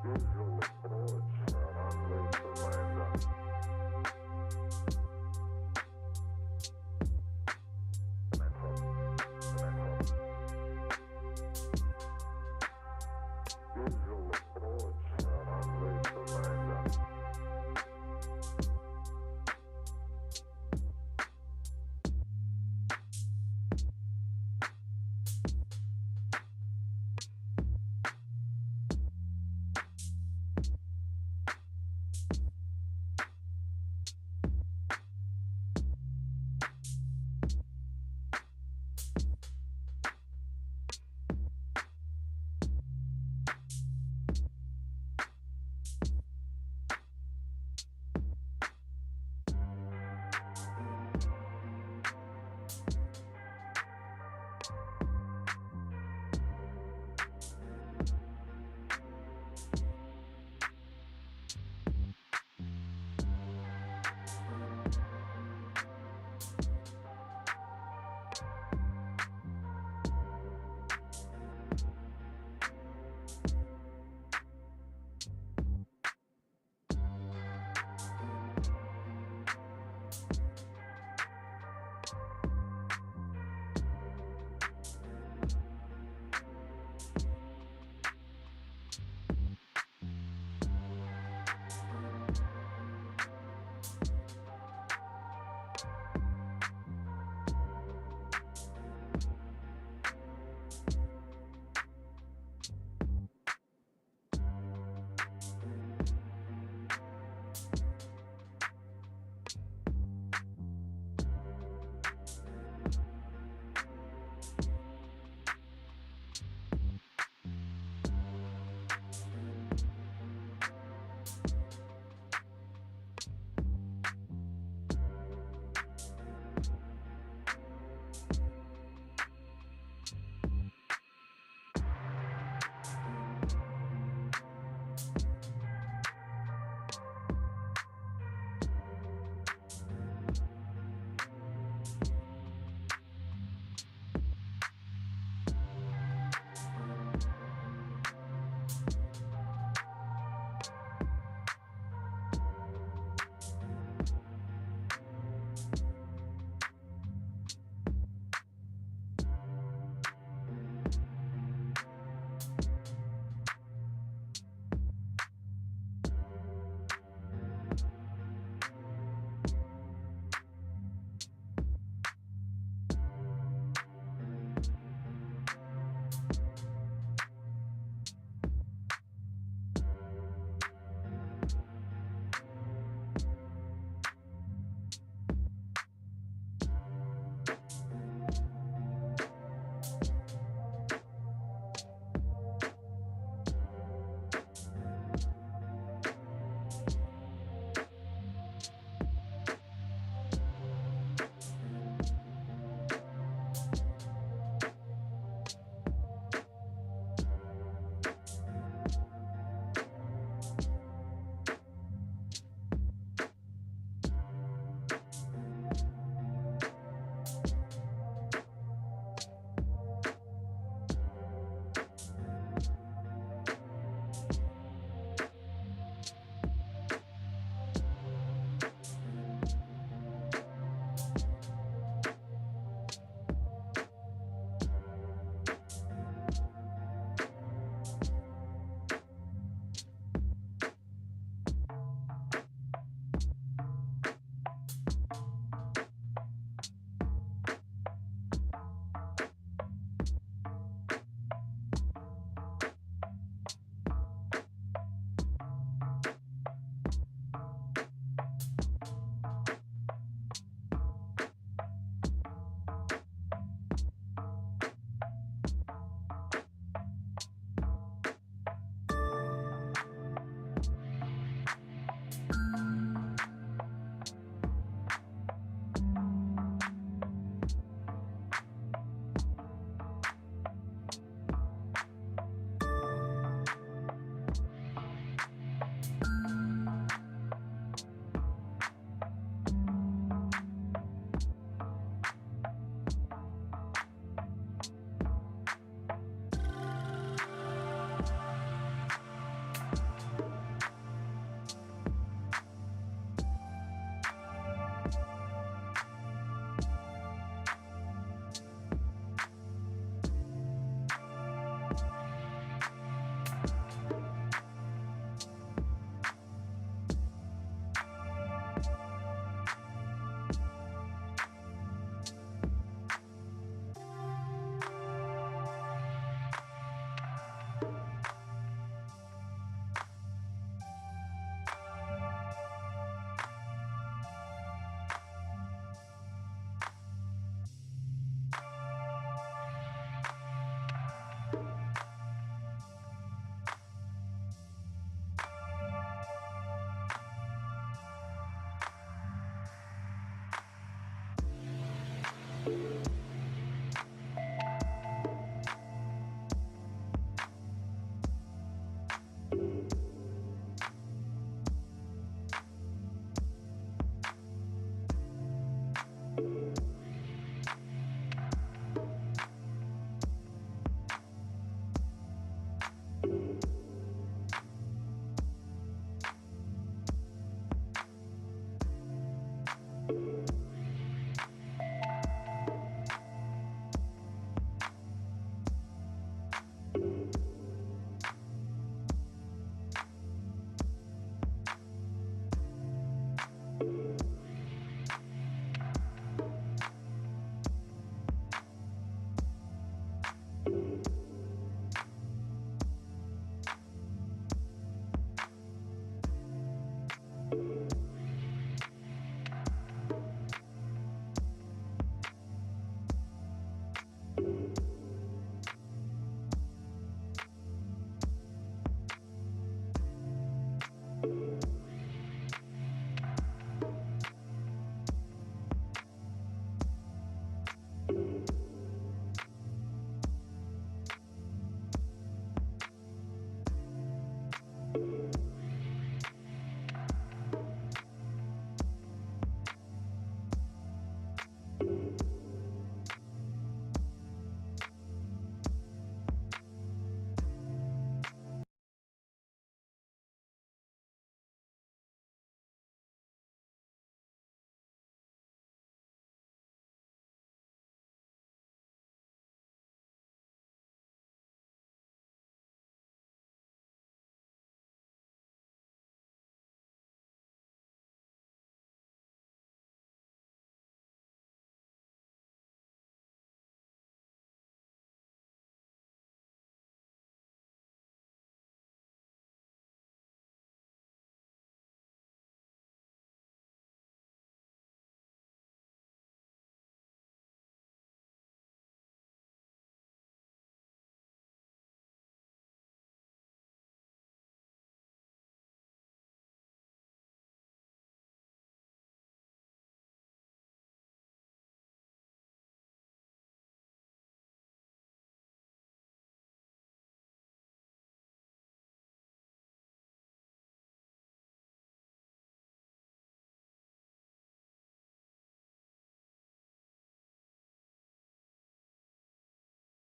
Visual approach runway to visual approach runway to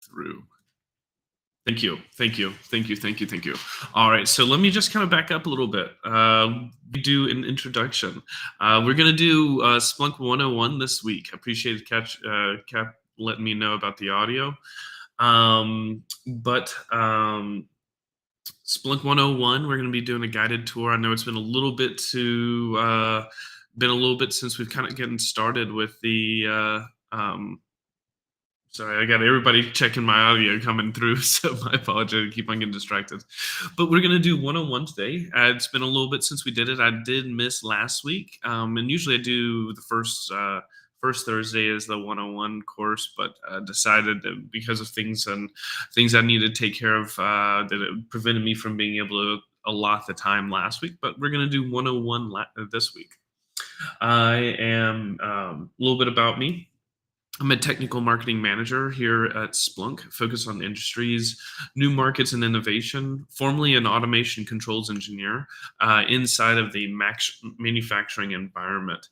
Through. Thank you. Thank you. Thank you. Thank you. Thank you. All right. So let me just kind of back up a little bit. We do an introduction. We're going to do Splunk 101 this week. I appreciate Cap letting me know about the audio. But Splunk 101, we're going to be doing a guided tour. I know it's been a little bit since we've kind of getting started with the sorry, I got everybody checking my audio coming through, so my apologies. I keep on getting distracted. But we're gonna do 101 today. It's been a little bit since we did it. I did miss last week, and usually I do the first Thursday is the 101 course, but decided that because of things I needed to take care of, that it prevented me from being able to allot the time last week. But we're gonna do 101 this week. I am a little bit about me. I'm a technical marketing manager here at Splunk, focused on industries, new markets, and innovation. Formerly an automation controls engineer inside of the manufacturing environment.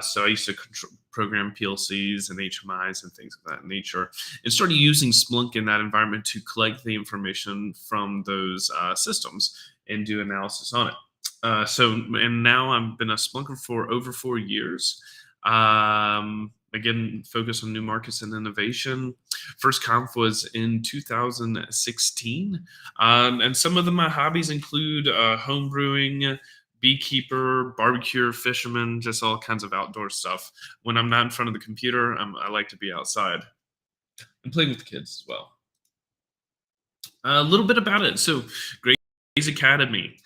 So I used to program PLCs and HMIs and things of that nature, and started using Splunk in that environment to collect the information from those systems and do analysis on it. And now I've been a Splunker for over 4 years. Again, focus on new markets and innovation. First conf was in 2016. And some of my hobbies include home brewing, beekeeper, barbecue, fisherman, just all kinds of outdoor stuff. When I'm not in front of the computer, I like to be outside and playing with the kids as well. A little bit about it. So, Grace Academy.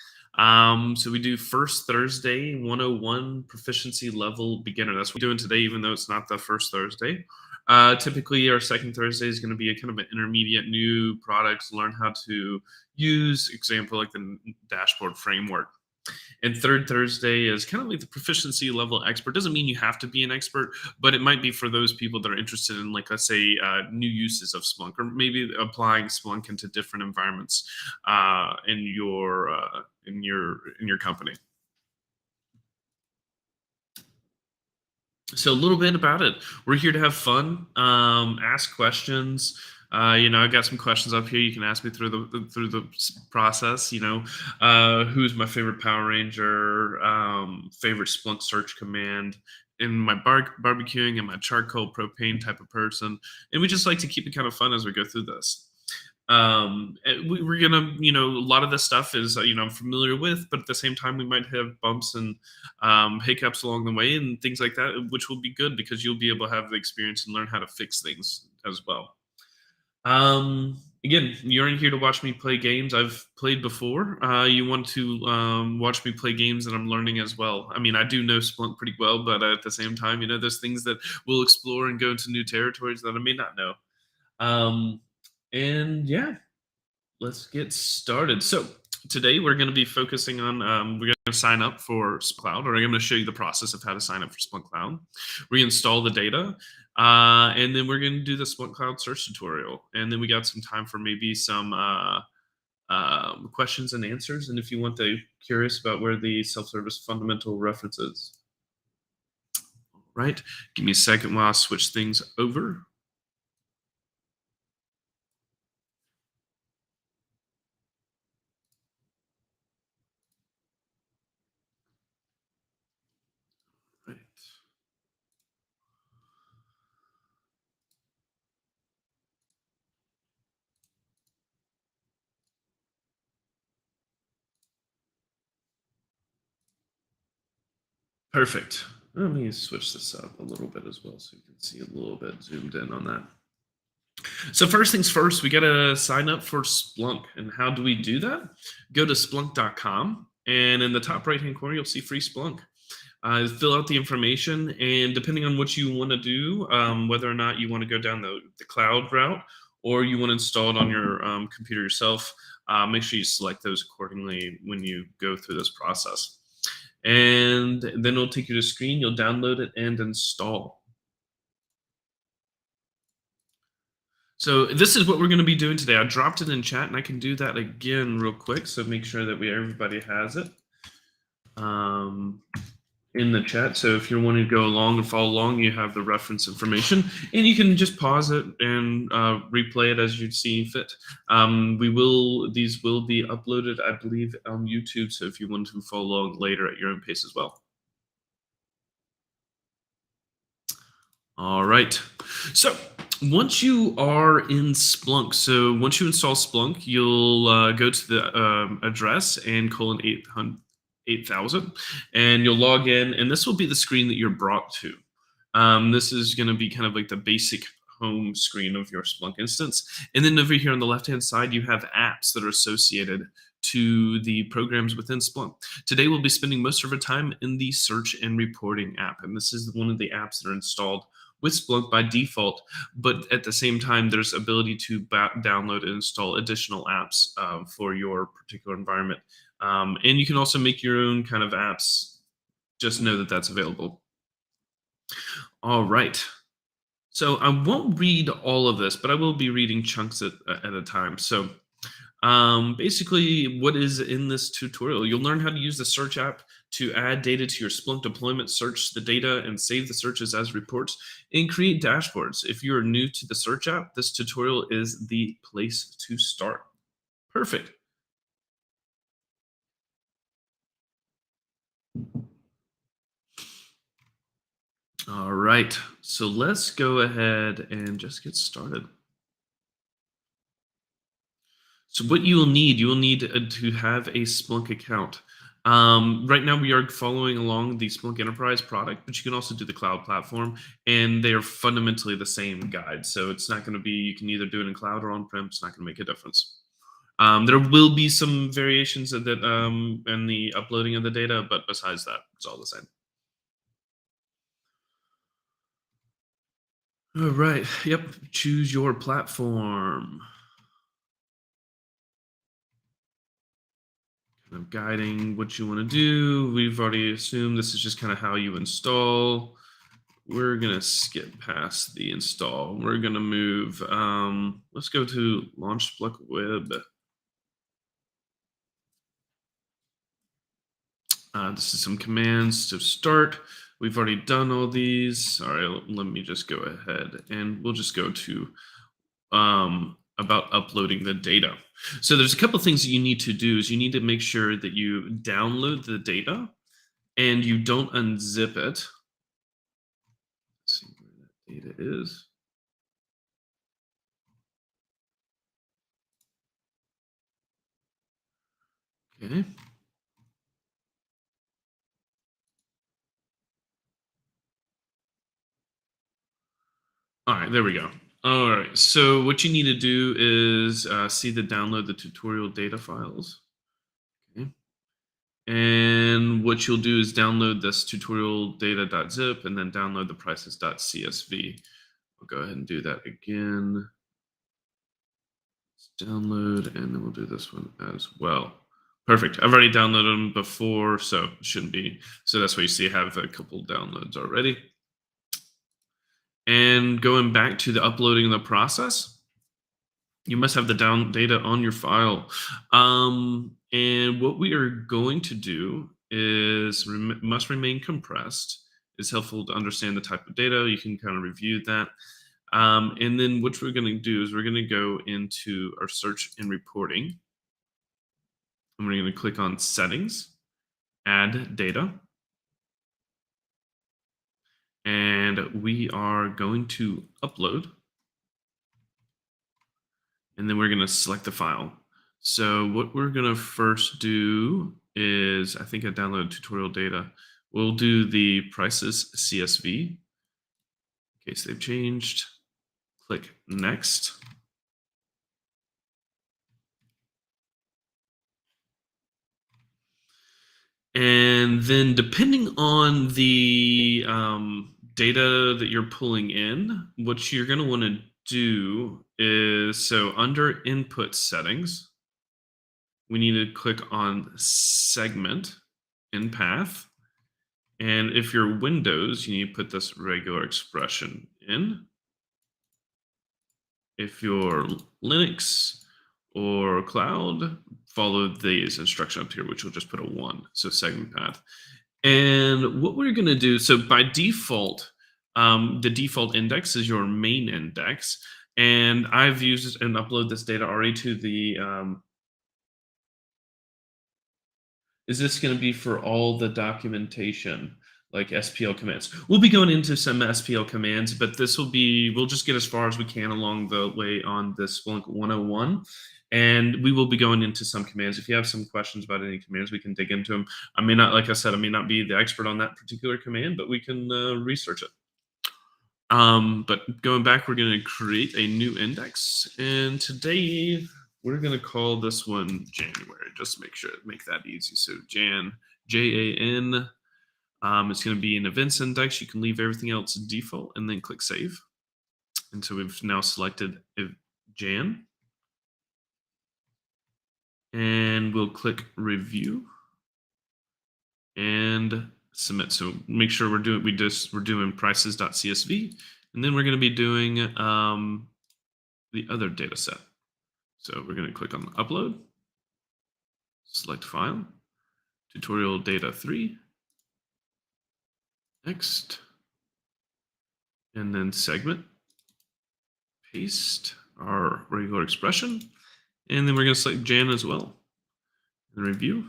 So we do first Thursday 101 proficiency level beginner. That's what we're doing today, even though it's not the first Thursday. Typically, our second Thursday is going to be a kind of an intermediate new products, learn how to use, example, like the dashboard framework. And third Thursday is kind of like the proficiency level expert. Doesn't mean you have to be an expert, but it might be for those people that are interested in, like, let's say, new uses of Splunk, or maybe applying Splunk into different environments in your company. So a little bit about it. We're here to have fun, ask questions. I got some questions up here. You can ask me through the process. Who's my favorite Power Ranger? Favorite Splunk search command? In my barbecuing and my charcoal propane type of person, and we just like to keep it kind of fun as we go through this. We're gonna, a lot of this stuff is, I'm familiar with, but at the same time, we might have bumps and hiccups along the way and things like that, which will be good because you'll be able to have the experience and learn how to fix things as well. Again, you're in here to watch me play games. I've played before. You want to watch me play games that I'm learning as well. I mean, I do know Splunk pretty well, but at the same time, there's things that we'll explore and go into new territories that I may not know. And yeah, let's get started. So, Today we're going to be focusing on we're going to sign up for Splunk Cloud, or I'm going to show you the process of how to sign up for Splunk Cloud. We install the data, and then we're going to do the Splunk Cloud search tutorial, and then we got some time for maybe some questions and answers. And if you want to curious about where the self-service fundamental references, right? Give me a second while I switch things over. Right. Perfect. Let me switch this up a little bit as well so you can see a little bit zoomed in on that. So first things first, we got to sign up for Splunk. And how do we do that? Go to splunk.com, and in the top right-hand corner, you'll see free Splunk. Fill out the information, and depending on what you want to do, whether or not you want to go down the cloud route or you want to install it on your computer yourself, make sure you select those accordingly when you go through this process. And then it'll take you to a screen, you'll download it and install. So this is what we're going to be doing today. I dropped it in chat, and I can do that again real quick. So make sure that everybody has it in the chat. So if you're wanting to go along and follow along, you have the reference information, and you can just pause it and replay it as you see fit. These will be uploaded, I believe, on YouTube. So if you want to follow along later at your own pace as well. All right. So once you are in Splunk, so once you install Splunk, you'll go to the address and colon 8000, and you'll log in, and this will be the screen that you're brought to. This is going to be kind of like the basic home screen of your Splunk instance. And then over here on the left-hand side, you have apps that are associated to the programs within Splunk. Today, we'll be spending most of our time in the search and reporting app. And this is one of the apps that are installed with Splunk by default, but at the same time, there's ability to download and install additional apps for your particular environment. And you can also make your own kind of apps. Just know that that's available. All right. So I won't read all of this, but I will be reading chunks at a time. So basically, what is in this tutorial? You'll learn how to use the search app to add data to your Splunk deployment, search the data, and save the searches as reports, and create dashboards. If you're new to the search app, this tutorial is the place to start. Perfect. All right, so let's go ahead and just get started. So what you will need to have a Splunk account. Right now, we are following along the Splunk Enterprise product, but you can also do the cloud platform, and they are fundamentally the same guide. So it's not going to be, you can either do it in cloud or on-prem. It's not going to make a difference. There will be some variations in the uploading of the data, but besides that, it's all the same. All right. Yep. Choose your platform. Kind of guiding what you want to do. We've already assumed this is just kind of how you install. We're going to skip past the install. We're going to move. Let's go to Launch Splunk Web. This is some commands to start. We've already done all these. All right, let me just go ahead and we'll just go to about uploading the data. So there's a couple things that you need to do is you need to make sure that you download the data and you don't unzip it. Let's see where that data is. Okay. All right, there we go. All right, so what you need to do is see the download the tutorial data files. Okay. And what you'll do is download this tutorial data.zip and then download the prices.csv. I'll go ahead and do that again. Let's download, and then we'll do this one as well. Perfect. I've already downloaded them before, so it shouldn't be. So that's why you see I have a couple downloads already. And going back to the uploading the process, you must have the down data on your file. And what we are going to do is must remain compressed. It's helpful to understand the type of data. You can kind of review that. And then what we're going to do is we're going to go into our search and reporting. And we're going to click on settings, add data. And we are going to upload. And then we're going to select the file. So what we're going to first do is, I think I downloaded tutorial data. We'll do the prices CSV in case they've changed. Click next. And then depending on the data that you're pulling in, what you're going to want to do is, so under input settings, we need to click on segment in path. And if you're Windows, you need to put this regular expression in. If you're Linux or cloud, follow these instructions up here, which will just put a 1, so segment path. And what we're going to do, so by default, the default index is your main index. And I've used and uploaded this data already to the is this going to be for all the documentation, like SPL commands? We'll be going into some SPL commands, but this will be, we'll just get as far as we can along the way on this Splunk 101. And we will be going into some commands. If you have some questions about any commands, we can dig into them. I may not, like I said, I may not be the expert on that particular command, but we can research it. But going back, we're going to create a new index. And today we're going to call this one January, just to make that easy. So Jan, Jan. It's going to be an events index. You can leave everything else default and then click save. And so we've now selected Jan. And we'll click review and submit. So make sure we're doing prices.csv, and then we're going to be doing the other data set. So we're going to click on upload, select file, tutorial data 3, next, and then segment, paste our regular expression, and then we're going to select Jan as well, and review,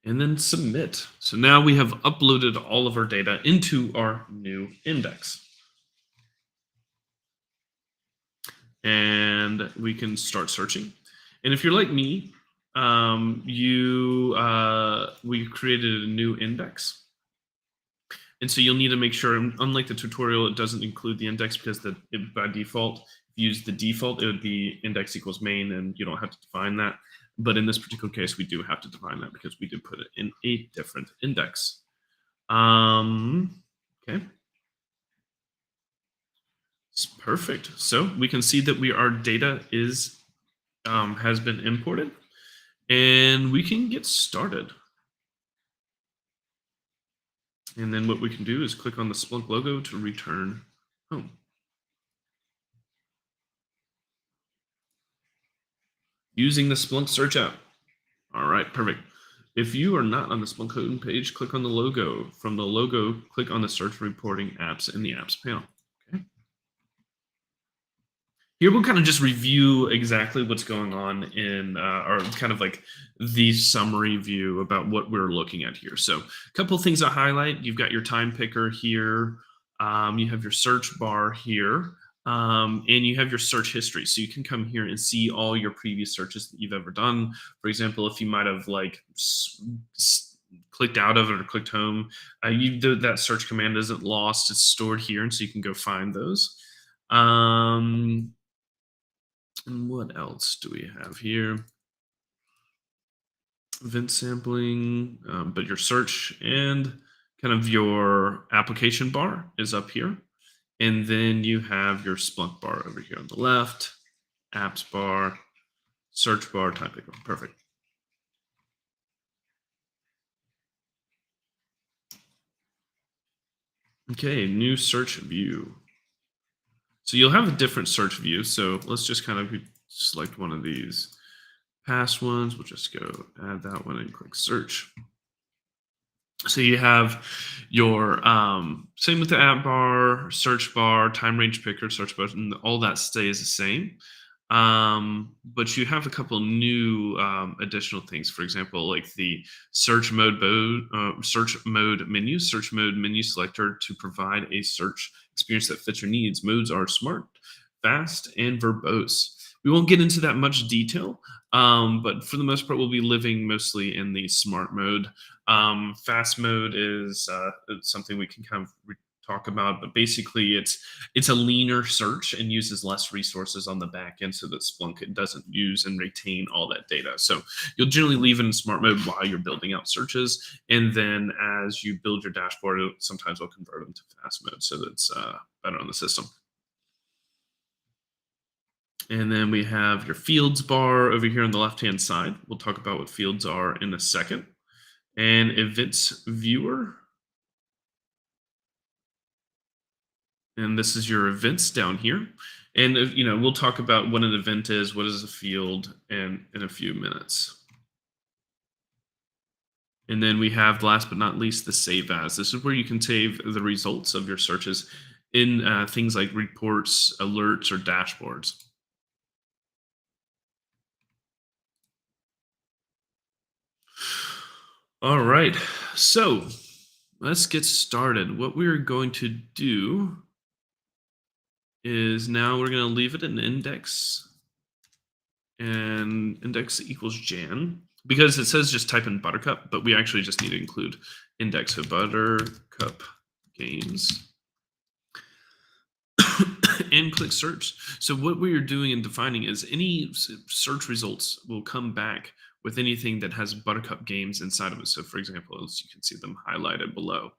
and then submit. So now we have uploaded all of our data into our new index. And we can start searching. And if you're like me, we created a new index. And so you'll need to make sure, unlike the tutorial, it doesn't include the index because by default, if you use the default, it would be index equals main, and you don't have to define that. But in this particular case, we do have to define that because we did put it in a different index. Okay. It's perfect. So we can see that our data has been imported, and we can get started. And then what we can do is click on the Splunk logo to return home. Using the Splunk search app. All right, perfect. If you are not on the Splunk homepage, click on the logo. From the logo, click on the search reporting apps in the apps panel. Okay. Here we'll kind of just review exactly what's going on in our kind of like the summary view about what we're looking at here. So a couple of things to highlight. You've got your time picker here. You have your search bar here. And you have your search history. So you can come here and see all your previous searches that you've ever done. For example, if you might have like clicked out of it or clicked home, that search command isn't lost. It's stored here, and so you can go find those. And what else do we have here? Event sampling, but your search and kind of your application bar is up here. And then you have your Splunk bar over here on the left, apps bar, search bar, time picker. Perfect. Okay, new search view. So you'll have a different search view. So let's just kind of select one of these past ones. We'll just go add that one and click search. So you have your same with the app bar, search bar, time range picker, search button, all that stays the same. But you have a couple new additional things. For example, like the search mode menu selector to provide a search experience that fits your needs. Modes are smart, fast, and verbose. We won't get into that much detail, but for the most part, we'll be living mostly in the smart mode. Fast mode is it's something we can kind of talk about, but basically, it's a leaner search and uses less resources on the back end, so that Splunk it doesn't use and retain all that data. So you'll generally leave it in smart mode while you're building out searches, and then as you build your dashboard, sometimes we'll convert them to fast mode, so that's better on the system. And then we have your fields bar over here on the left hand side. We'll talk about what fields are in a second. And events viewer. And this is your events down here. And we'll talk about what an event is, what is a field, and in a few minutes. And then we have, last but not least, the save as. This is where you can save the results of your searches in things like reports, alerts, or dashboards. All right. So let's get started. What we're going to do is now we're going to leave it an index, and index equals Jan, because it says just type in Buttercup, but we actually just need to include index of Buttercup games and click search. So what we are doing and defining is any search results will come back with anything that has Buttercup games inside of it. So for example, as you can see them highlighted below,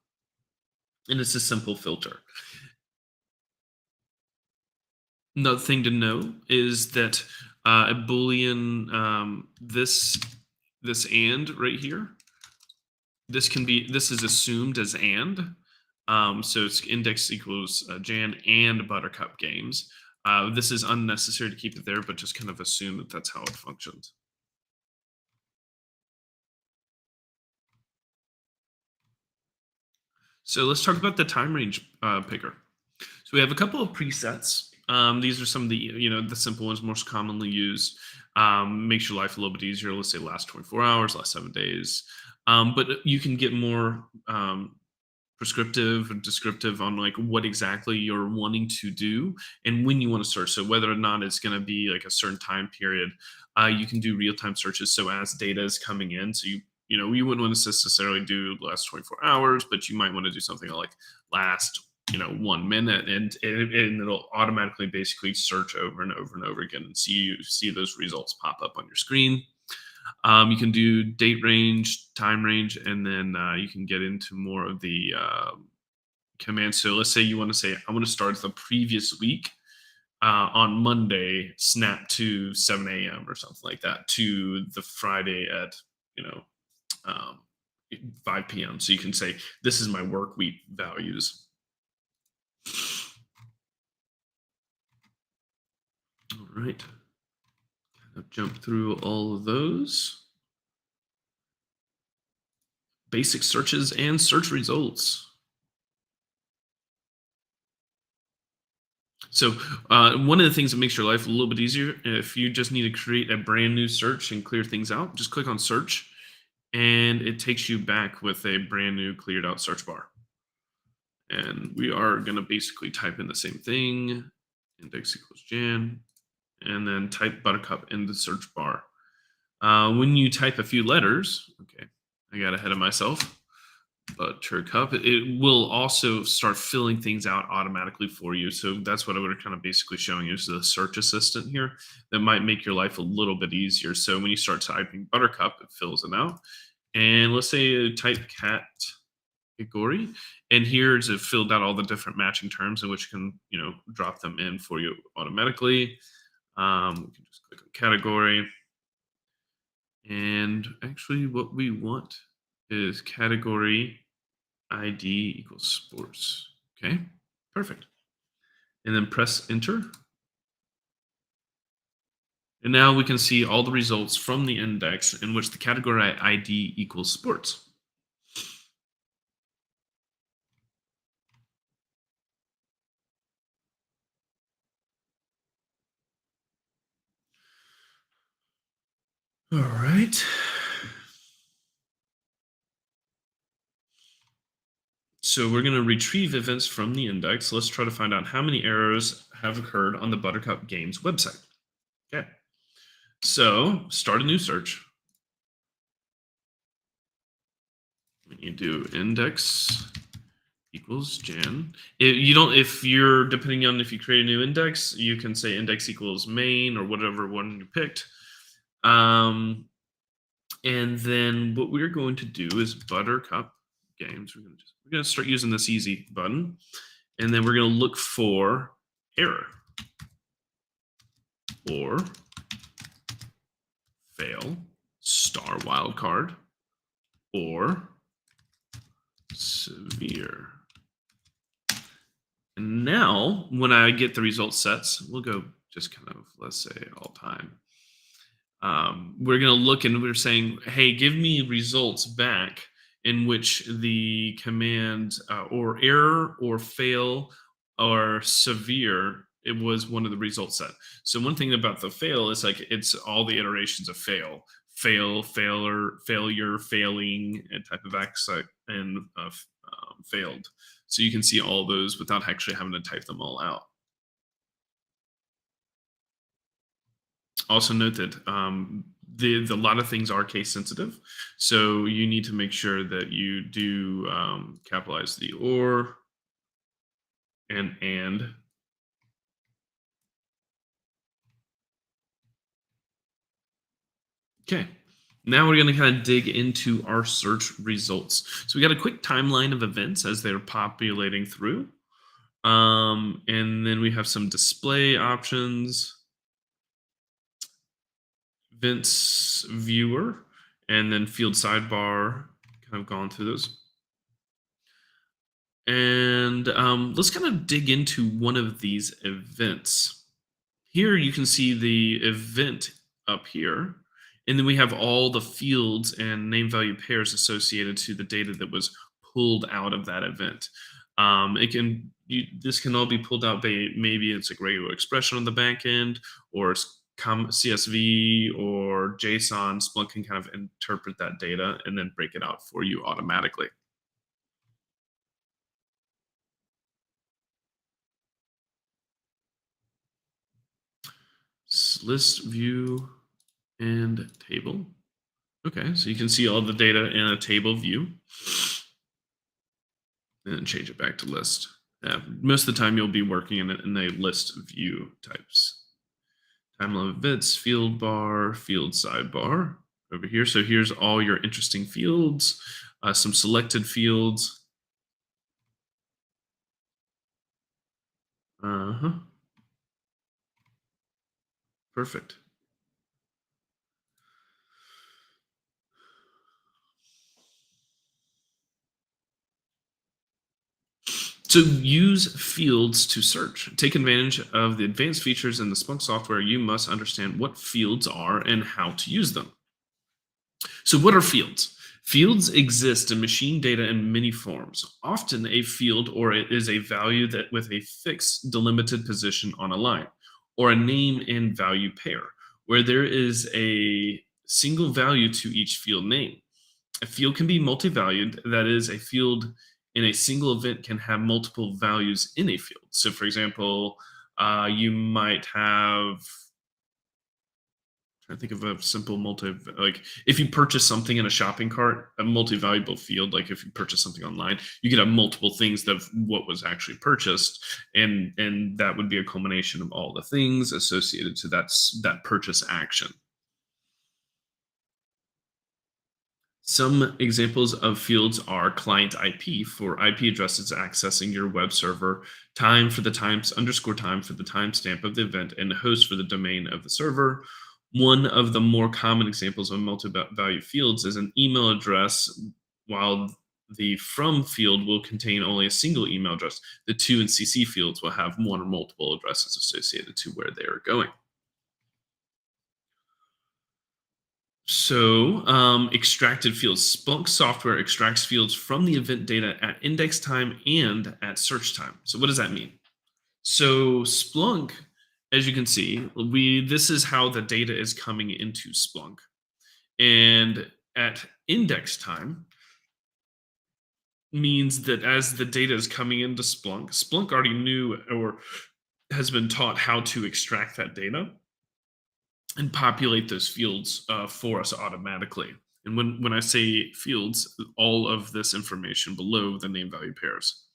and it's a simple filter. Another thing to know is that a boolean, this and right here, this is assumed as and, so it's index equals Jan and Buttercup games. This is unnecessary to keep it there, but just kind of assume that that's how it functions. So let's talk about the time range picker. So we have a couple of presets. These are some of the the simple ones most commonly used. Makes your life a little bit easier. Let's say last 24 hours, last 7 days. But you can get more prescriptive and descriptive on like what exactly you're wanting to do and when you want to search. So whether or not it's going to be like a certain time period, you can do real time searches. So as data is coming in, so you wouldn't want to necessarily do last 24 hours, but you might want to do something like last 1 minute, and it'll automatically basically search over and over and over again and see those results pop up on your screen. You can do date range, time range, and then you can get into more of the commands. So let's say you want to say, I want to start the previous week on Monday, snap to 7 a.m. or something like that to the Friday at, um, 5 p.m. So you can say, this is my work week values. All right. I've jumped through all of those. Basic searches and search results. So one of the things that makes your life a little bit easier, if you just need to create a brand new search and clear things out, just click on search, and it takes you back with a brand new cleared out search bar. And we are going to basically type in the same thing, index equals Jan, and then type Buttercup in the search bar. When you type a few letters, okay, I got ahead of myself. Buttercup, it will also start filling things out automatically for you. So that's what we're kind of basically showing you is the search assistant here that might make your life a little bit easier. So when you start typing Buttercup, it fills them out. And let's say you type category, and here's it filled out all the different matching terms in which can drop them in for you automatically. We can just click on category, and actually what we want is category ID equals sports. Okay, perfect. And then press enter. And now we can see all the results from the index in which the category ID equals sports. All right. So we're going to retrieve events from the index. Let's try to find out how many errors have occurred on the Buttercup Games website. Okay. So start a new search. You do index equals Jan. You don't, if you're depending on if you create a new index, you can say index equals main or whatever one you picked. And then what we're going to do is Buttercup Games. We're going to start using this easy button, and then we're going to look for error or fail, star wildcard, or severe. And now, when I get the result sets, we'll go just kind of, let's say, all time. We're going to look and we're saying, hey, give me results back in which the command or error or fail or severe, it was one of the results set. So one thing about the fail is like it's all the iterations of fail, failure, failing, and type of accent, and failed. So you can see all those without actually having to type them all out. Also note that a lot of things are case sensitive, so you need to make sure that you do capitalize the or and. Okay. Now we're going to kind of dig into our search results. So we got a quick timeline of events as they're populating through. And then we have some display options, events viewer, and then field sidebar. Kind of gone through those. And let's kind of dig into one of these events. Here you can see the event up here. And then we have all the fields and name value pairs associated to the data that was pulled out of that event. This can all be pulled out by maybe it's a regular expression on the back end, or CSV or JSON. Splunk can kind of interpret that data and then break it out for you automatically. List view and table. Okay, so you can see all the data in a table view. And then change it back to list. Most of the time you'll be working in a list view types. Timeline of events, field bar, field sidebar over here. So here's all your interesting fields, some selected fields. Perfect. So use fields to search. Take advantage of the advanced features in the Splunk software. You must understand what fields are and how to use them. So what are fields? Fields exist in machine data in many forms. Often a field or it is a value that with a fixed delimited position on a line, or a name and value pair, where there is a single value to each field name. A field can be multi-valued. That is, a field in a single event can have multiple values in a field. So for example, you might have, I think of a simple like if you purchase something in a shopping cart, a multi-valuable field, like if you purchase something online, you could have multiple things of what was actually purchased, and that would be a culmination of all the things associated to that purchase action. Some examples of fields are client IP for IP addresses accessing your web server, time for the time for the timestamp of the event, and host for the domain of the server. One of the more common examples of multi-value fields is an email address, while the from field will contain only a single email address. The to and CC fields will have one or multiple addresses associated to where they are going. So, extracted fields. Splunk software extracts fields from the event data at index time and at search time. So, what does that mean? So, Splunk, as you can see, this is how the data is coming into Splunk. And at index time means that as the data is coming into Splunk, Splunk already knew or has been taught how to extract that data and populate those fields for us automatically. And when I say fields, all of this information below the name value pairs.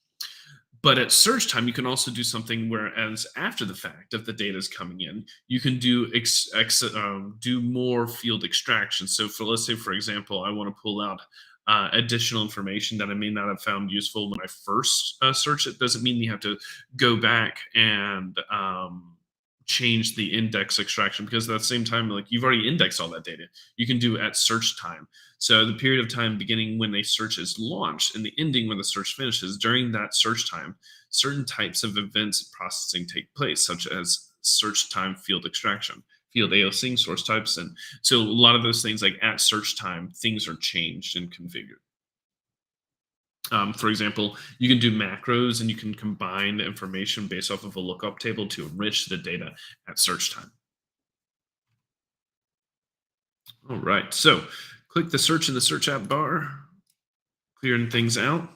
But at search time, you can also do something whereas after the fact of the data is coming in, you can do more field extraction. So for let's say, for example, I want to pull out additional information that I may not have found useful when I first search it. Doesn't mean you have to go back and change the index extraction because at the same time, like you've already indexed all that data. You can do at search time. So the period of time beginning when a search is launched and the ending when the search finishes, during that search time, certain types of events processing take place, such as search time field extraction, field AOSing source types. And so a lot of those things like at search time, things are changed and configured. For example, you can do macros and you can combine the information based off of a lookup table to enrich the data at search time. All right, so click the search in the search app bar, clearing things out.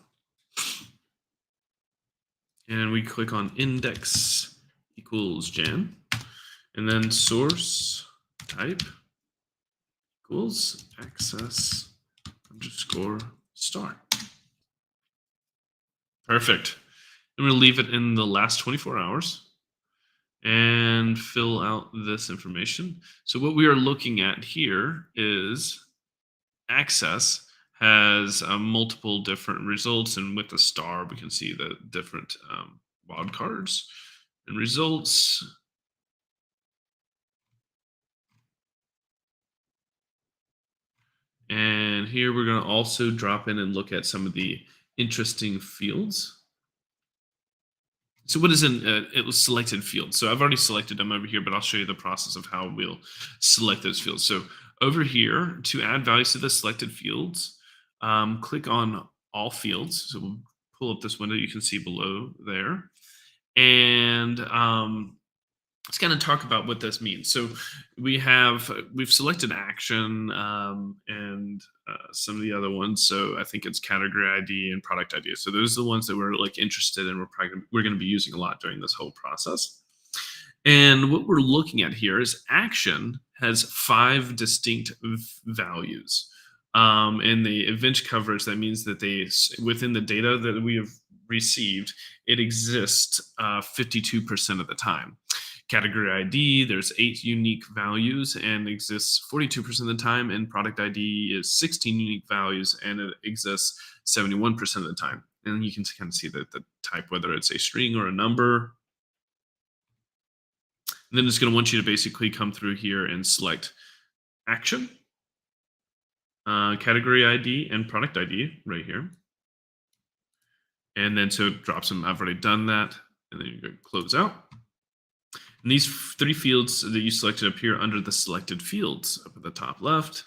And we click on index equals Jan, and then source type equals access underscore star. Perfect. I'm going to leave it in the last 24 hours and fill out this information. So what we are looking at here is access has multiple different results, and with the star we can see the different wildcards and results. And here we're going to also drop in and look at some of the interesting fields. So what is it was selected field. So I've already selected them over here, but I'll show you the process of how we'll select those fields. So over here, to add values to the selected fields, click on all fields. So we'll pull up this window you can see below there. And let's kind of talk about what this means. So we've selected action and some of the other ones. So I think it's category ID and product ID. So those are the ones that we're like interested in. We're going to be using a lot during this whole process. And what we're looking at here is action has 5 distinct values. In the event coverage, that means that within the data that we have received, it exists 52% of the time. Category ID, there's 8 unique values and exists 42% of the time, and product ID is 16 unique values and it exists 71% of the time. And you can kind of see that the type, whether it's a string or a number. And then it's going to want you to basically come through here and select action, category ID, and product ID right here. And then so it drops them. I've already done that. And then you go close out. And these 3 fields that you selected appear under the selected fields up at the top left.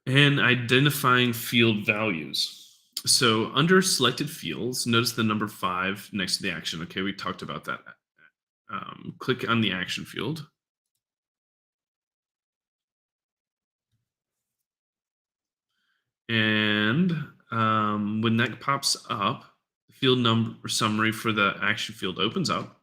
And identifying field values. So under selected fields, notice the number 5 next to the action. Okay, we talked about that. Click on the action field. And when that pops up, the field number summary for the action field opens up.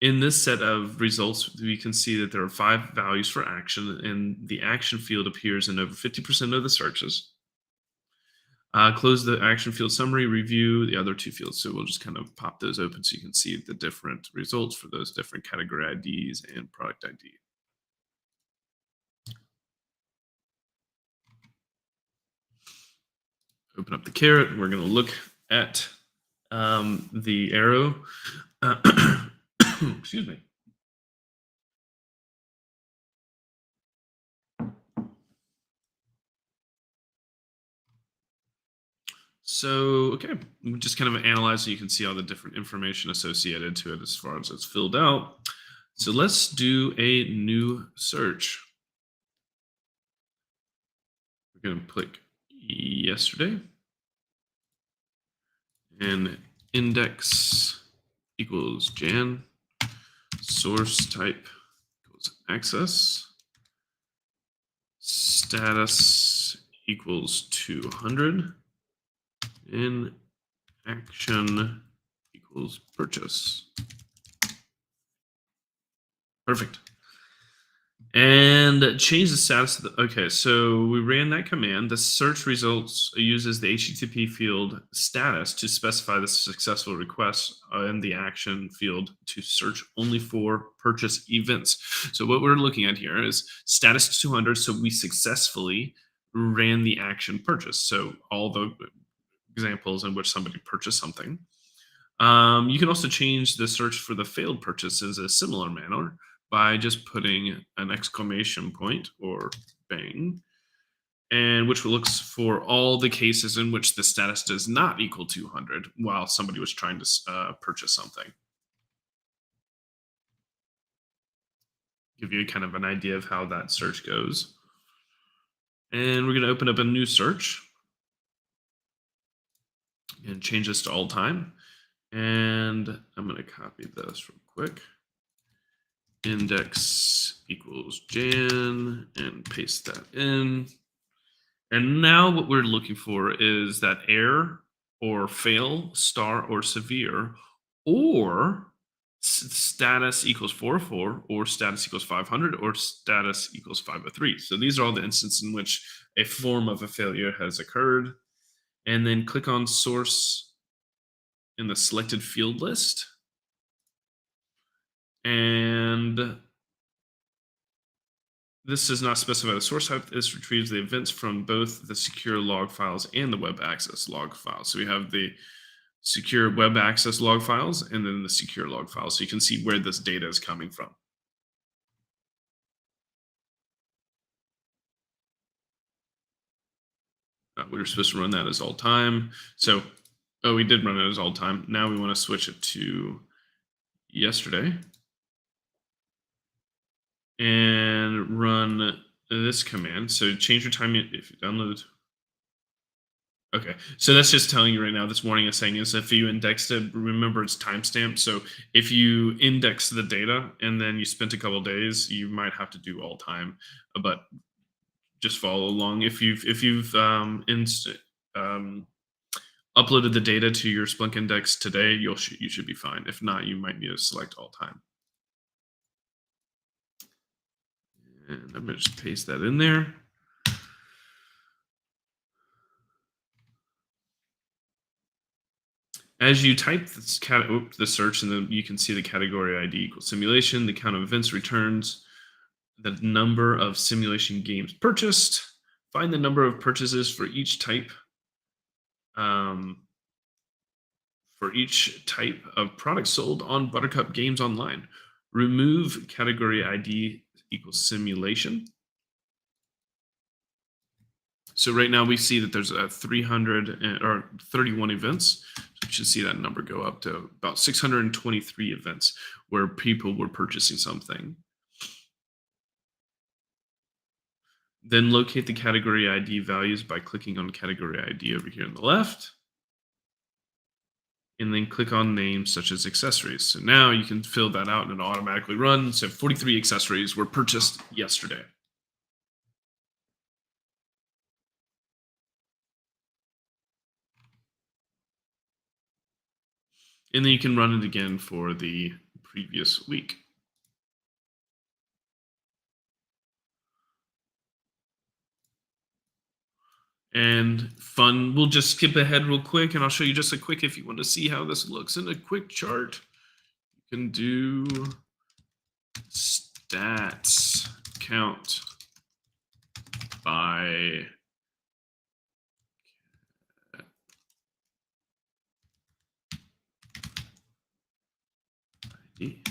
In this set of results, we can see that there are 5 values for action, and the action field appears in over 50% of the searches. Close the action field summary, review the other 2 fields. So we'll just kind of pop those open so you can see the different results for those different category IDs and product ID. Open up the caret. We're going to look at the arrow. Excuse me. So, okay, we just kind of analyze so you can see all the different information associated to it as far as it's filled out. So let's do a new search. We're going to click yesterday and index equals Jan, source type equals access, status equals 200, and action equals purchase. Perfect. And change the status of the, okay, so we ran that command. The search results uses the HTTP field status to specify the successful request and the action field to search only for purchase events. So what we're looking at here is status 200. So we successfully ran the action purchase. So all the examples in which somebody purchased something. You can also change the search for the failed purchases in a similar manner by just putting an exclamation point or bang, and which looks for all the cases in which the status does not equal 200 while somebody was trying to purchase something. Give you kind of an idea of how that search goes. And we're going to open up a new search and change this to all time. And I'm going to copy this real quick. Index equals Jan and paste that in. And now what we're looking for is that error or fail, star or severe, or status equals 404, or status equals 500, or status equals 503. So these are all the instances in which a form of a failure has occurred. And then click on source in the selected field list. And this does not specify the source type. This retrieves the events from both the secure log files and the web access log files. So we have the secure web access log files and then the secure log files. So you can see where this data is coming from. We were supposed to run that as all time. So, oh, we did run it as all time. Now we want to switch it to yesterday and run this command. So change your time if you download. Okay, so that's just telling you right now. This warning is saying is if you indexed it, remember it's timestamped. So if you index the data and then you spent a couple of days, you might have to do all time. But just follow along. If you've uploaded the data to your Splunk index today, you should be fine. If not, you might need to select all time. And I'm gonna just paste that in there. As you type this the search, and then you can see the category ID equals simulation, the count of events returns, the number of simulation games purchased, find the number of purchases for each type of product sold on Buttercup Games Online. Remove category ID equals simulation. So right now we see that there's a 331 events. So you should see that number go up to about 623 events where people were purchasing something. Then locate the category ID values by clicking on category ID over here on the left. And then click on names such as accessories. So now you can fill that out and it'll automatically run. So 43 accessories were purchased yesterday. And then you can run it again for the previous week. And fun, we'll just skip ahead real quick and I'll show you just a quick, if you want to see how this looks in a quick chart, you can do stats count by ID.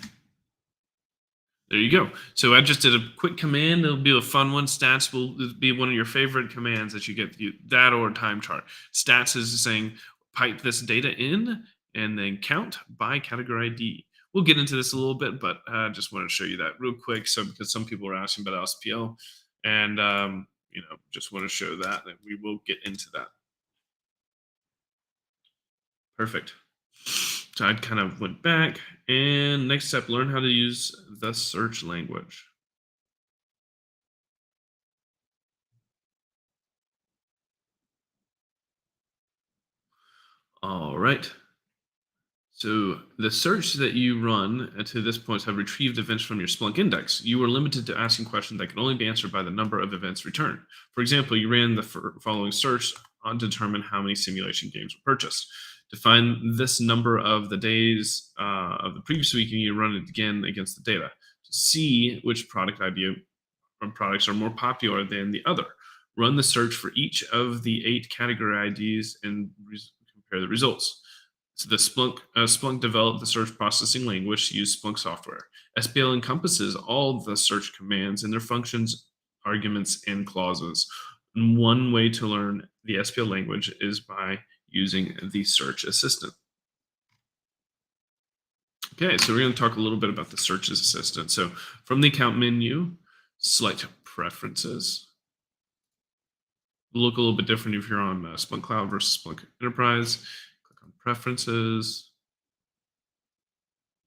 There you go. So I just did a quick command. It'll be a fun one. Stats will be one of your favorite commands that you get. That or time chart. Stats is saying pipe this data in and then count by category ID. We'll get into this a little bit, but I just want to show you that real quick. So because some people are asking about SPL, and just want to show that we will get into that. Perfect. So I kind of went back, and next step, learn how to use the search language. All right. So the search that you run to this point have retrieved events from your Splunk index. You are limited to asking questions that can only be answered by the number of events returned. For example, you ran the following search on to determine how many simulation games were purchased. To find this number of the days of the previous week, you need to run it again against the data to see which product idea or products are more popular than the other. Run the search for each of the 8 category IDs and compare the results. So the Splunk developed the search processing language to use Splunk software. SPL encompasses all the search commands and their functions, arguments, and clauses. And one way to learn the SPL language is by using the search assistant. Okay, so we're going to talk a little bit about the search assistant. So from the account menu, select preferences. It'll look a little bit different if you're on Splunk Cloud versus Splunk Enterprise. Preferences,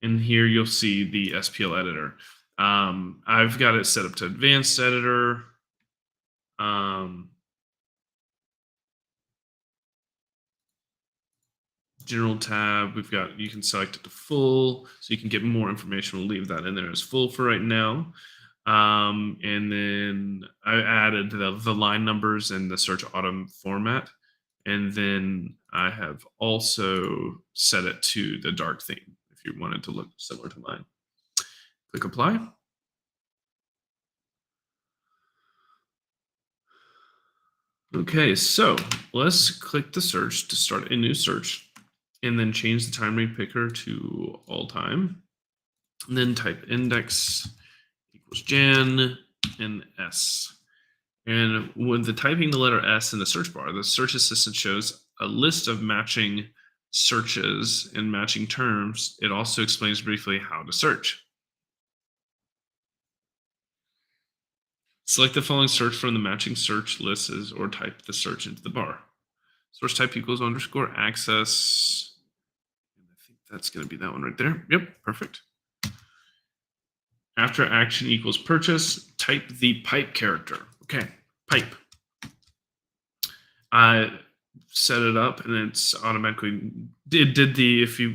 and here you'll see the SPL editor. I've got it set up to advanced editor. General tab, you can select it to full, so you can get more information. We'll leave that in there as full for right now. And then I added the line numbers and the search autumn format. And then I have also set it to the dark theme if you wanted to look similar to mine. Click apply. Okay, so let's click the search to start a new search and then change the time rate picker to all time. And then type index equals Jan and S. And when typing the letter S in the search bar, the search assistant shows a list of matching searches and matching terms. It also explains briefly how to search. Select the following search from the matching search lists or type the search into the bar. Source type equals _ access. And I think that's going to be that one right there. Yep, perfect. After action equals purchase, type the pipe character. Okay, pipe. I set it up and it's automatically did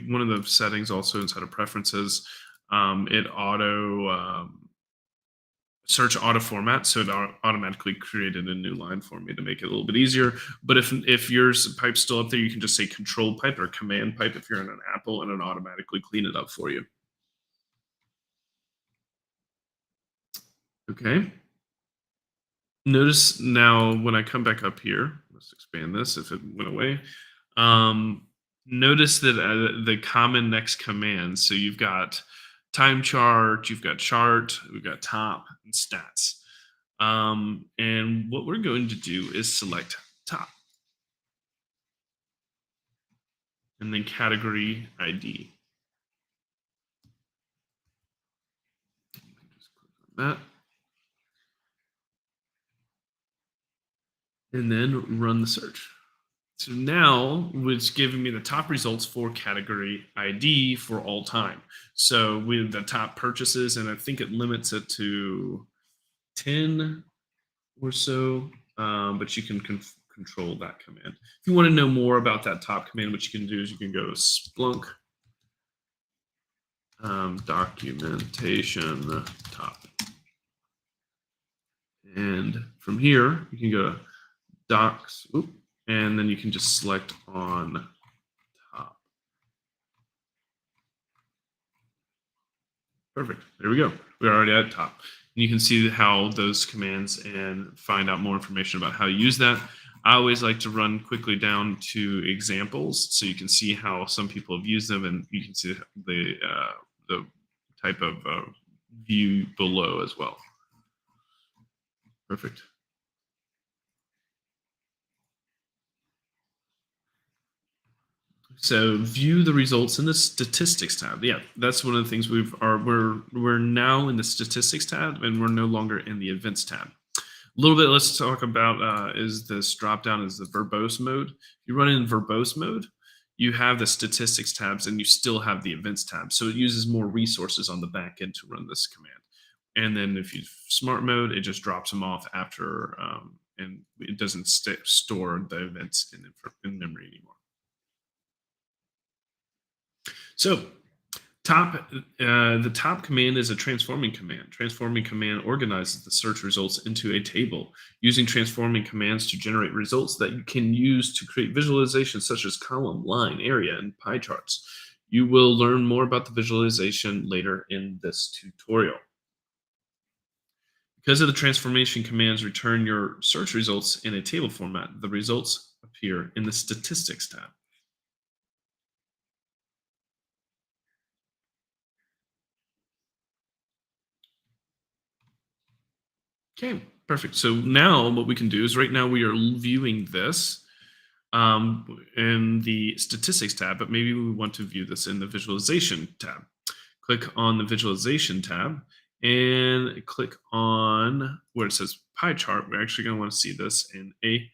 one of the settings also inside of preferences, it search auto format, so it automatically created a new line for me to make it a little bit easier. But if yours pipe's still up there, you can just say control pipe or command pipe if you're in an Apple, and it automatically clean it up for you. Okay. Notice now when I come back up here, let's expand this if it went away. Notice that the common next commands, so you've got time chart, you've got chart, we've got top and stats. And what we're going to do is select top and then category ID. Just click on that. And then run the search. So now it's giving me the top results for category ID for all time. So with the top purchases, and I think it limits it to 10 or so, but you can control that command. If you want to know more about that top command, what you can do is you can go to Splunk documentation top. And from here, you can go to docs, and then you can just select on top. Perfect. There we go. We're already at top. And you can see how those commands and find out more information about how to use that. I always like to run quickly down to examples so you can see how some people have used them, and you can see the type of view below as well. Perfect. So view the results in the statistics tab. Yeah, that's one of the things we're now in the statistics tab, and we're no longer in the events tab. A little bit, let's talk about is this drop down is the verbose mode. If you run in verbose mode, you have the statistics tabs and you still have the events tab. So it uses more resources on the back end to run this command. And then if you smart mode, it just drops them off after, and it doesn't store the events in memory anymore. So the top command is a transforming command. Transforming command organizes the search results into a table using transforming commands to generate results that you can use to create visualizations such as column, line, area, and pie charts. You will learn more about the visualization later in this tutorial. Because of the transformation commands return your search results in a table format, the results appear in the statistics tab. Okay, perfect. So now what we can do is right now we are viewing this in the statistics tab, but maybe we want to view this in the visualization tab. Click on the visualization tab and click on where it says pie chart. We're actually going to want to see this in a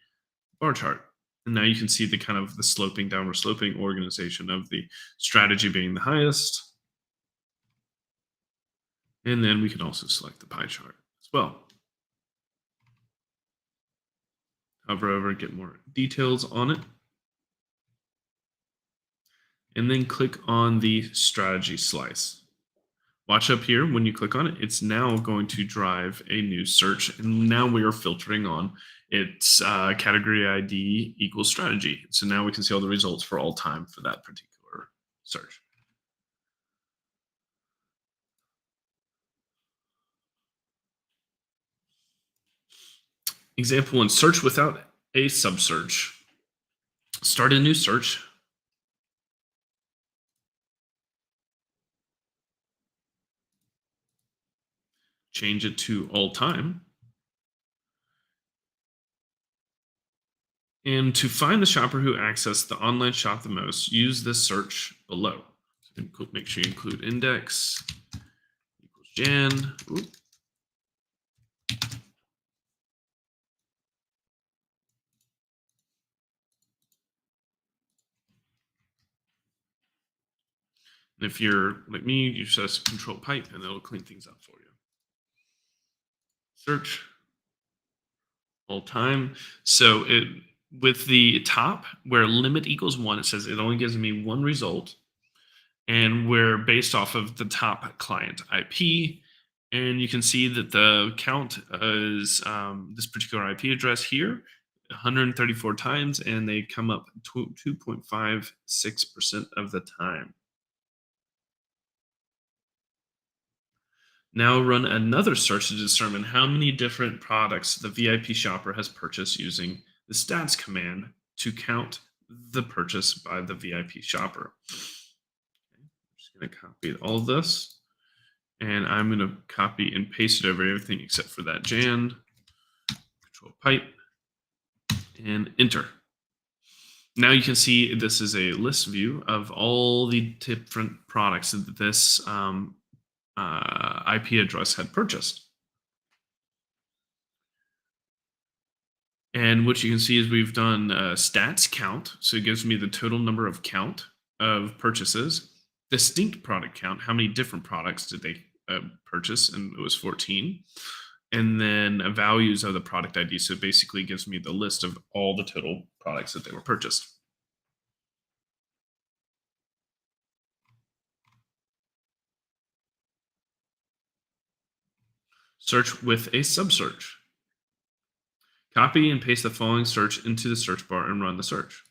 bar chart. And now you can see the kind of the sloping, downward sloping organization of the strategy being the highest. And then we can also select the pie chart as well. Hover over, get more details on it. And then click on the strategy slice. Watch up here, when you click on it, it's now going to drive a new search. And now we are filtering on its category ID equals strategy. So now we can see all the results for all time for that particular search. Example one, search without a subsearch. Start a new search. Change it to all time. And to find the shopper who accessed the online shop the most, use this search below. So make sure you include index equals Jan. Ooh. And if you're like me, you just control pipe and it'll clean things up for you. Search all time. So it with the top where limit equals 1, it says it only gives me one result. And we're based off of the top client IP. And you can see that the count is this particular IP address here 134 times, and they come up 2.56% of the time. Now run another search to determine how many different products the VIP shopper has purchased using the stats command to count the purchase by the VIP shopper. Okay, I'm just going to copy all of this, and I'm going to copy and paste it over everything except for that Jan. Control pipe and enter. Now you can see this is a list view of all the different products that this IP address had purchased. And what you can see is we've done stats count. So it gives me the total number of count of purchases, distinct product count, how many different products did they purchase, and it was 14. And then values of the product ID. So it basically gives me the list of all the total products that they were purchased. Search with a subsearch. Copy and paste the following search into the search bar and run the search.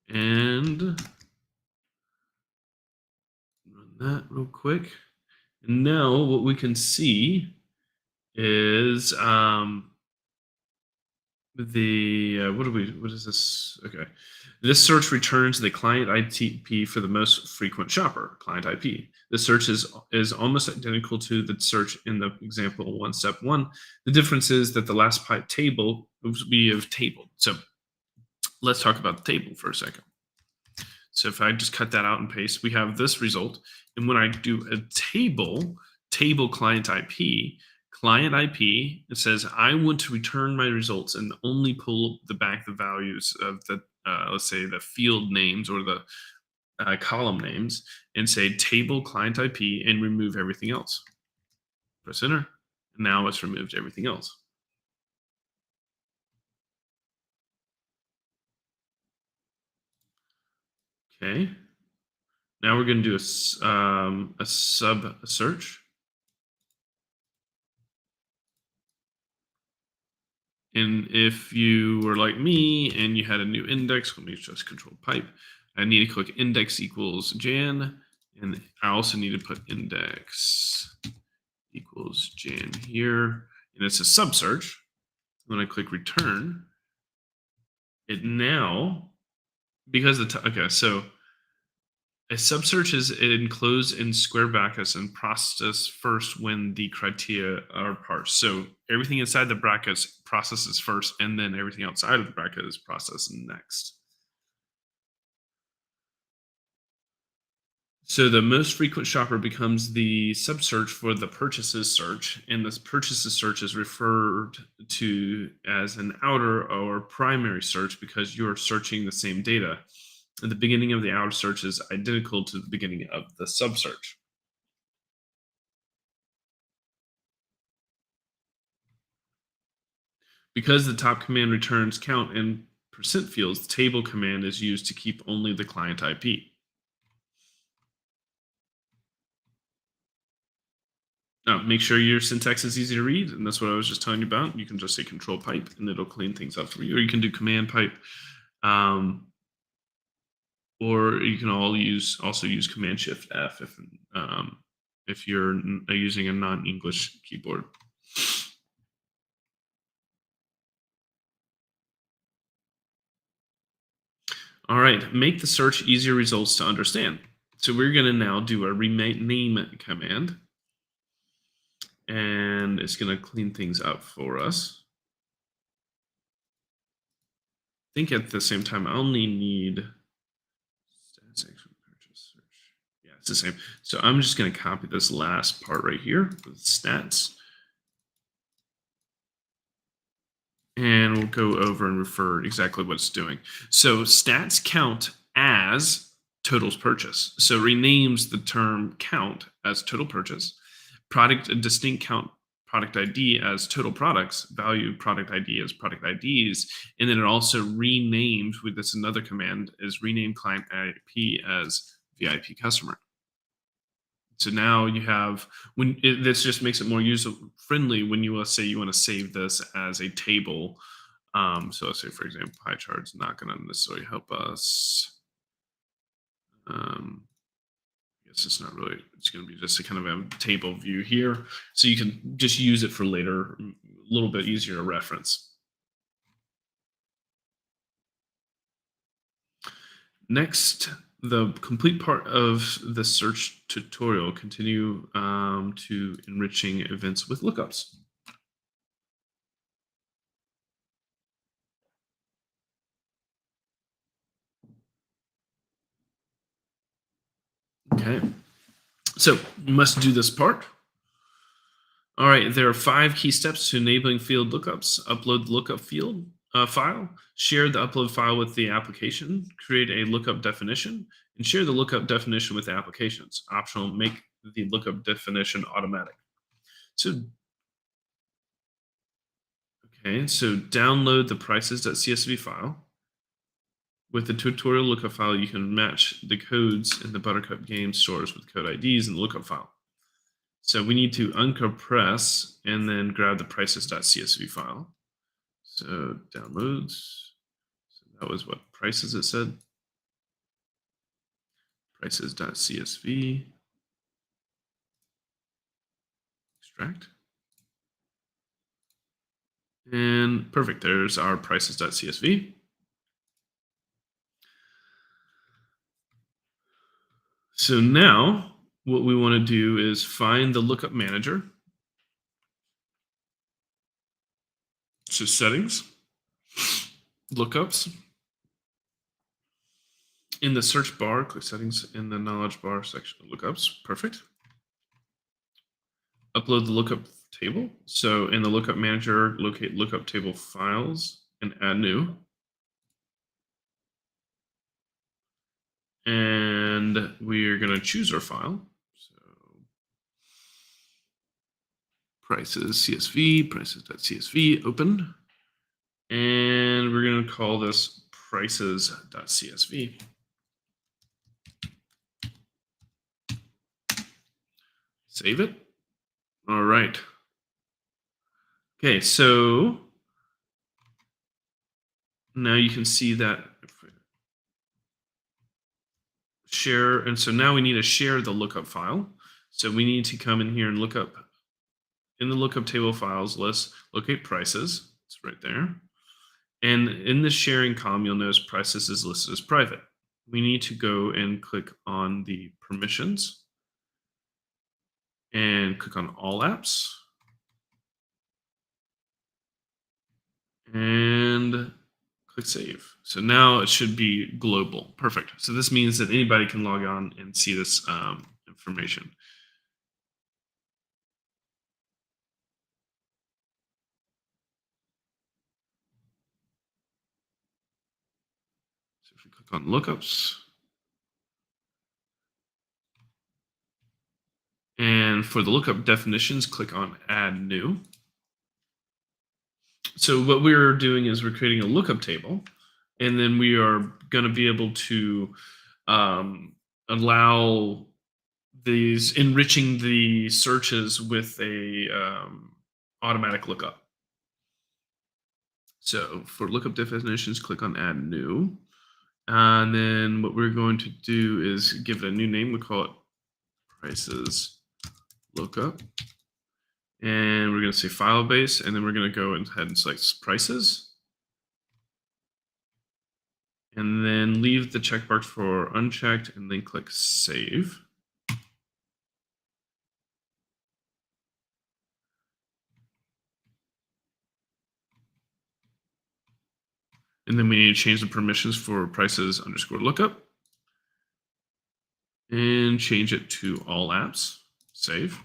And run that real quick. And now what we can see is what is this? Okay. This search returns the client IP for the most frequent shopper, client IP. The search is almost identical to the search in the example one, step one. The difference is that the last table we have tabled. So let's talk about the table for a second. So if I just cut that out and paste, we have this result. And when I do a table client IP, it says I want to return my results and only pull back the values of the, let's say, the field names or the column names, and say table client IP and remove everything else. Press enter. And now it's removed everything else. Okay. Now we're going to do a sub search. And if you were like me and you had a new index, let me just control pipe. I need to click index equals Jan. And I also need to put index equals Jan here. And it's a sub search. When I click return, it now, because okay, so a subsearch is enclosed in square brackets and processed first when the criteria are parsed. So everything inside the brackets processes first, and then everything outside of the bracket is processed next. So the most frequent shopper becomes the subsearch for the purchases search, and this purchases search is referred to as an outer or primary search because you're searching the same data. The beginning of the outer search is identical to the beginning of the subsearch. Because the top command returns count and percent fields, the table command is used to keep only the client IP. Now, make sure your syntax is easy to read, and that's what I was just telling you about. You can just say control pipe, and it'll clean things up for you. Or you can do command pipe, or you can also use command shift F if you're using a non-English keyboard. All right, make the search easier results to understand. So we're going to now do a rename command, and it's going to clean things up for us. I think at the same time, I only need stats action purchase search. Yeah, it's the same. So I'm just going to copy this last part right here with stats. And we'll go over and refer exactly what it's doing. So stats count as totals purchase. So renames the term count as total purchase. Product a distinct count product ID as total products, value product ID as product IDs, and then it also renames with this another command is rename client IP as VIP customer. So now you have this just makes it more user friendly when you say you want to save this as a table. So let's say, for example, pie chart's not going to necessarily help us. I guess it's not really. It's going to be just a kind of a table view here, so you can just use it for later, a little bit easier to reference. Next, the complete part of the search tutorial continue to enriching events with lookups. Okay, so you must do this part. All right, there are 5 key steps to enabling field lookups. Upload the lookup field file, share the upload file with the application, create a lookup definition, and share the lookup definition with the applications. Optional, make the lookup definition automatic. So, okay, so download the prices.csv file. With the tutorial lookup file, you can match the codes in the Buttercup game stores with code IDs in the lookup file. So we need to uncompress and then grab the prices.csv file. So downloads. So that was what prices it said. Prices.csv. Extract. And perfect, there's our prices.csv. So now what we want to do is find the lookup manager. So settings, lookups. In the search bar, click settings. In the knowledge bar section, lookups. Perfect. Upload the lookup table. So in the lookup manager, locate lookup table files and add new. And we're going to choose our file. So prices CSV, prices.csv, open. And we're going to call this prices.csv. Save it. All right. Okay, so now you can see that share, and so now we need to share the lookup file. So we need to come in here and look up in the lookup table files list, locate prices. It's right there. And in the sharing column, you'll notice prices is listed as private. We need to go and click on the permissions and click on all apps and click save. So now it should be global. Perfect. So this means that anybody can log on and see this information. So if we click on lookups, and for the lookup definitions, click on add new. So what we're doing is we're creating a lookup table, and then we are going to be able to allow these enriching the searches with a automatic lookup. So for lookup definitions, click on add new. And then what we're going to do is give it a new name. We call it prices lookup. And we're going to say file base, and then we're going to go ahead and select prices. And then leave the checkbox for unchecked, and then click save. And then we need to change the permissions for prices underscore lookup. And change it to all apps. Save.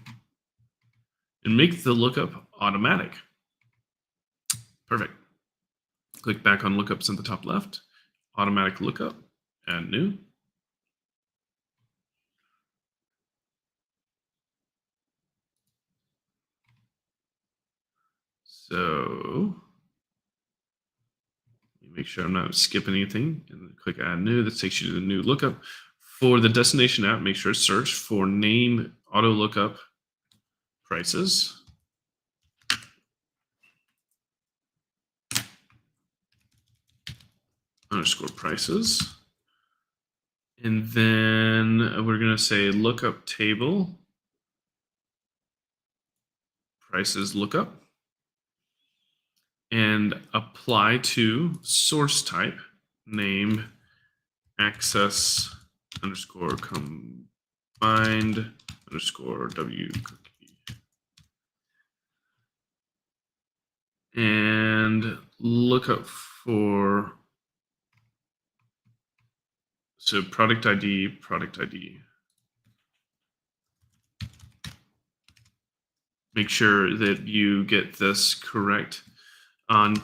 And make the lookup automatic. Perfect. Click back on lookups in the top left. Automatic lookup. Add new. So make sure I'm not skipping anything, and then click add new. This takes you to the new lookup. For the destination app, make sure to search for name auto lookup prices. Underscore prices. And then we're going to say lookup table prices lookup, and apply to source type name access underscore combined underscore w cookie, and look up for so product ID. Make sure that you get this correct on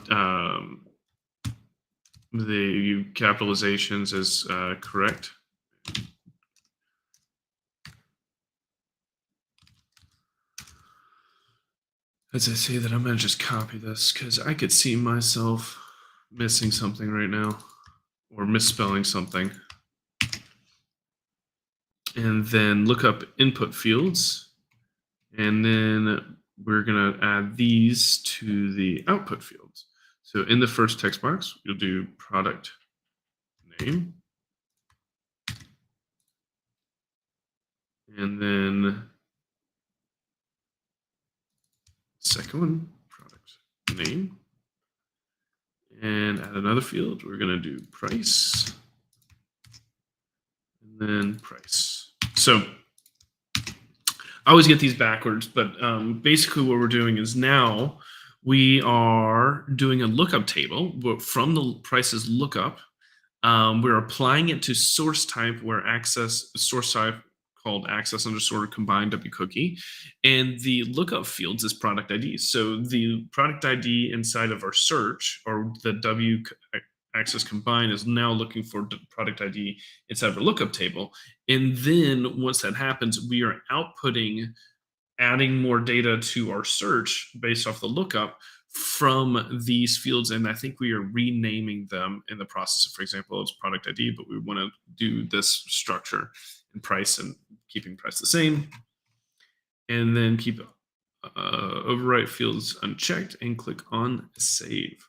the capitalizations is correct. As I say that, I'm going to just copy this because I could see myself missing something right now or misspelling something. And then look up input fields. And then we're going to add these to the output fields. So in the first text box, you'll do product name. And then second one, product name. and add another field. We're going to do price and then price. So I always get these backwards, but basically what we're doing is now we are doing a lookup table from the prices lookup. We're applying it to source type where access source type called access underscore combined W cookie. And the lookup fields is product ID. So the product ID inside of our search or the W access combined is now looking for the product ID inside of a lookup table. And then once that happens, we are outputting, adding more data to our search based off the lookup from these fields. And I think we are renaming them in the process. For example, it's product ID, but we want to do this structure and price and keeping price the same. And then keep overwrite fields unchecked and click on save.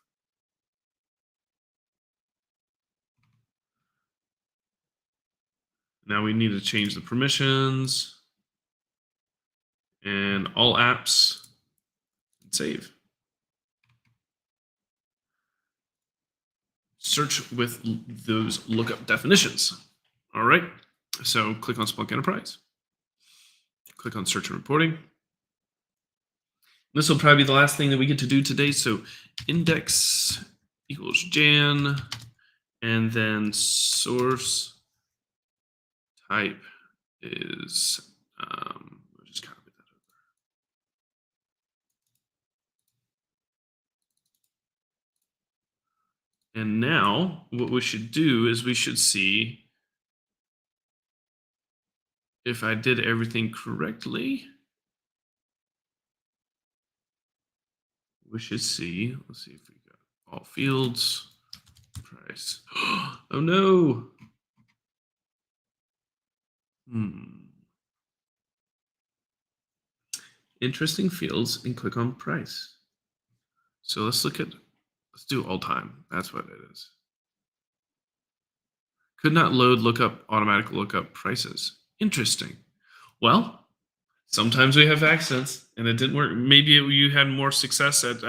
Now we need to change the permissions and all apps and save. Search with those lookup definitions. All right. So click on Splunk Enterprise. Click on search and reporting. This will probably be the last thing that we get to do today. So index equals Jan, and then source type is, we'll just copy that over. And now what we should do is we should see if I did everything correctly. We should see, let's see if we got all fields, price. Oh no. Interesting fields and click on price. So let's do all time. That's what it is. Could not load lookup, automatic lookup prices. Interesting. Well, sometimes we have accidents and it didn't work. Maybe you had more success at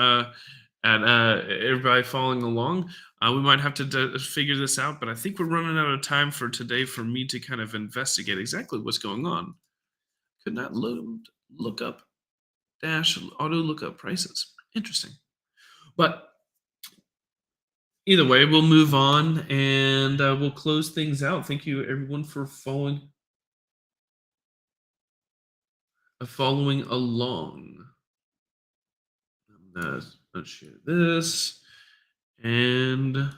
everybody following along. We might have to figure this out, but I think we're running out of time for today for me to kind of investigate exactly what's going on. Could not load lookup dash auto lookup prices. Interesting. But either way, we'll move on and we'll close things out. Thank you everyone for following along. Let's share this and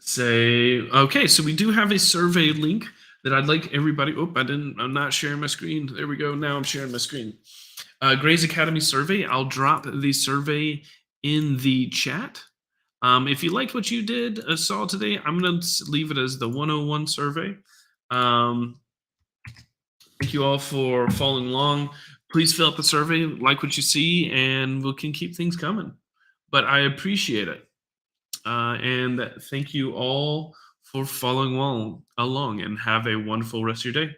say, okay, so we do have a survey link that I'd like everybody. I'm not sharing my screen. There we go. Now I'm sharing my screen. Gray's Academy survey. I'll drop the survey in the chat. If you liked what you saw today, I'm going to leave it as the 101 survey. Thank you all for following along. Please fill out the survey, like what you see, and we can keep things coming. But I appreciate it. And thank you all for following along and have a wonderful rest of your day.